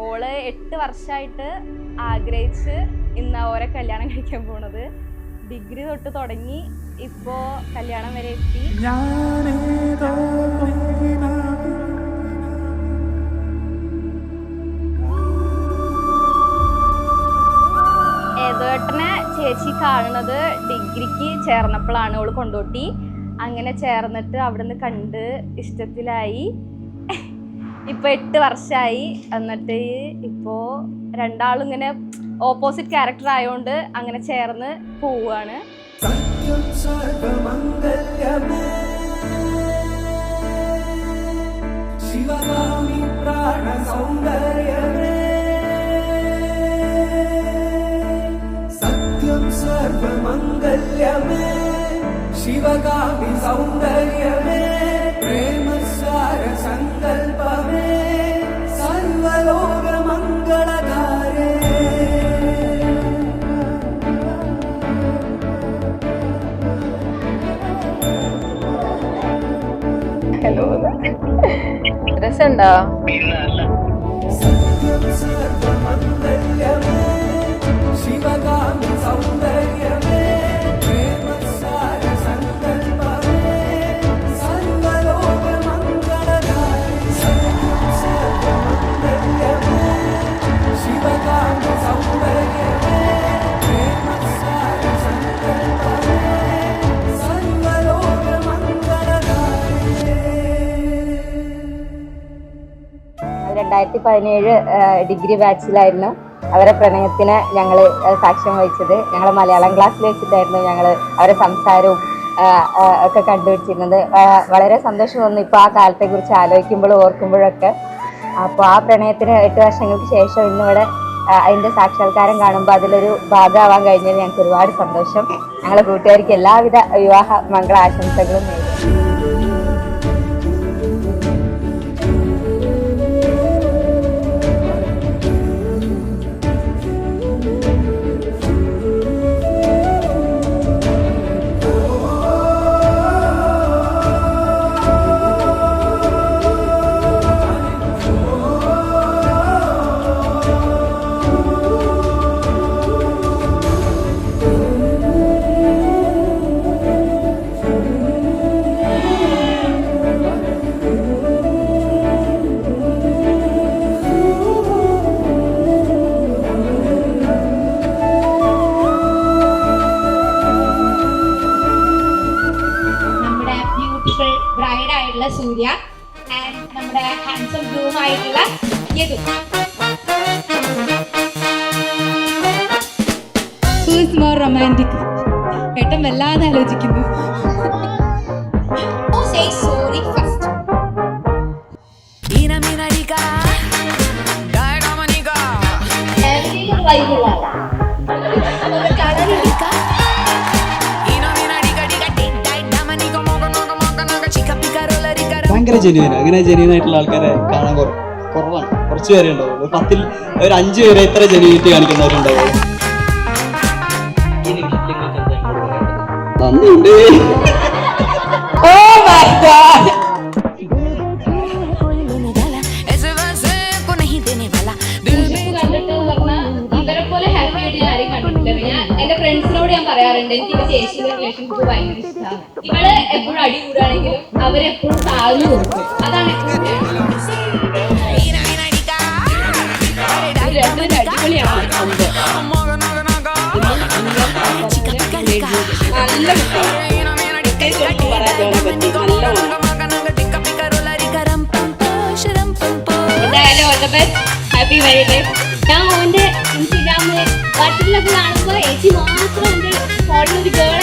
ഓള് 8 വർഷമായിട്ട് ആഗ്രഹിച്ച് ഇന്ന് ഓരെ കല്യാണം കഴിക്കാൻ പോണത്. ഡിഗ്രി തൊട്ട് തുടങ്ങി ഇപ്പോ കല്യാണം വരെ എത്തി. ഏതോട്ടനെ ചേച്ചി കാണുന്നത് ഡിഗ്രിക്ക് ചേർന്നപ്പോഴാണ്. ഓള് കൊണ്ടോട്ടി. അങ്ങനെ ചേർന്നിട്ട് അവിടുന്ന് കണ്ട് ഇഷ്ടത്തിലായി. ഇപ്പൊ 8 വർഷമായി. എന്നിട്ട് ഇപ്പോ രണ്ടാളും ഇങ്ങനെ ഓപ്പോസിറ്റ് ക്യാരക്ടർ ആയതുകൊണ്ട് അങ്ങനെ ചേർന്ന് പോവാണ്. ശിവകാമി സൗന്ദര്യമേ പ്രേമസാര സങ്കൽപ്പമേ സർവലോക മംഗളകാരേ. ഹലോ, രസമുണ്ടോ? സത്യം സർവമംഗല്യമേ ശിവകാമി സൗന്ദര്യമേ ഡിഗ്രി ബാച്ചിലായിരുന്നു അവരെ പ്രണയത്തിന് ഞങ്ങൾ സാക്ഷ്യം വഹിച്ചത്. ഞങ്ങൾ മലയാളം ക്ലാസ്സിൽ വെച്ചിട്ടായിരുന്നു ഞങ്ങൾ അവരെ സംസാരവും ഒക്കെ കണ്ടുപിടിച്ചിരുന്നത്. വളരെ സന്തോഷം തോന്നുന്നു ഇപ്പോൾ ആ കാലത്തെക്കുറിച്ച് ആലോചിക്കുമ്പോഴും ഓർക്കുമ്പോഴൊക്കെ. അപ്പോൾ ആ പ്രണയത്തിന് 8 വർഷങ്ങൾക്ക് ശേഷം ഇന്നിവിടെ അതിൻ്റെ സാക്ഷാത്കാരം കാണുമ്പോൾ അതിലൊരു ഭാഗമാവാൻ കഴിഞ്ഞതിൽ ഞങ്ങൾക്ക് ഒരുപാട് സന്തോഷം. ഞങ്ങളുടെ കൂട്ടുകാർക്ക് എല്ലാവിധ വിവാഹ മംഗള ആശംസകളും നേരുന്നു. ബ്രൈഡായിട്ടുള്ള സൂര്യ ആൻഡ് നമ്മുടെ ഹാൻസം ഗ്രൂം ആയിട്ടുള്ള യദു. Who's more romantic? ഏട്ടൻ വല്ലാതെ ആലോചിക്കുന്നു. Sorry first. ഭയങ്കര ജെന്യൂൻ. അങ്ങനെ ജെന്യൂൻ ആയിട്ടുള്ള ആൾക്കാരെ കാണാൻ കുറവാണ്. കുറച്ച് പേരെ ഉണ്ടാവുള്ളൂ. 10ൽ ഒരു 5 പേരെ ഇത്ര ജെന്യൂനിറ്റി കാണിക്കുന്നവരുണ്ടാവുള്ളൂ. നന്ദിയുണ്ട്. എന്റെ ഫ്രണ്ട്സിനോട് ഞാൻ പറയാറുണ്ട്, എനിക്ക് ചേച്ചിയുടെ റിലേഷൻഷിപ്പ് ഭയങ്കര ഇഷ്ടമാണ്. ഇവള് എപ്പോഴും അടി കൂടുകയാണെങ്കിലും അവരെപ്പോഴും താഴ്ന്നു കൊടുക്കും. അതാണ് അടിപൊളിയാണ്. എന്തായാലും all the best. Happy very day. ഞാൻ ഓന്റെ ഇൻസ്റ്റഗ്രാമില് വാട്സപ്പിലൊക്കെ കാണുമ്പോൾ ചേച്ചി മാത്രം എന്റെ ഫോണിലൊരു ഗേൾ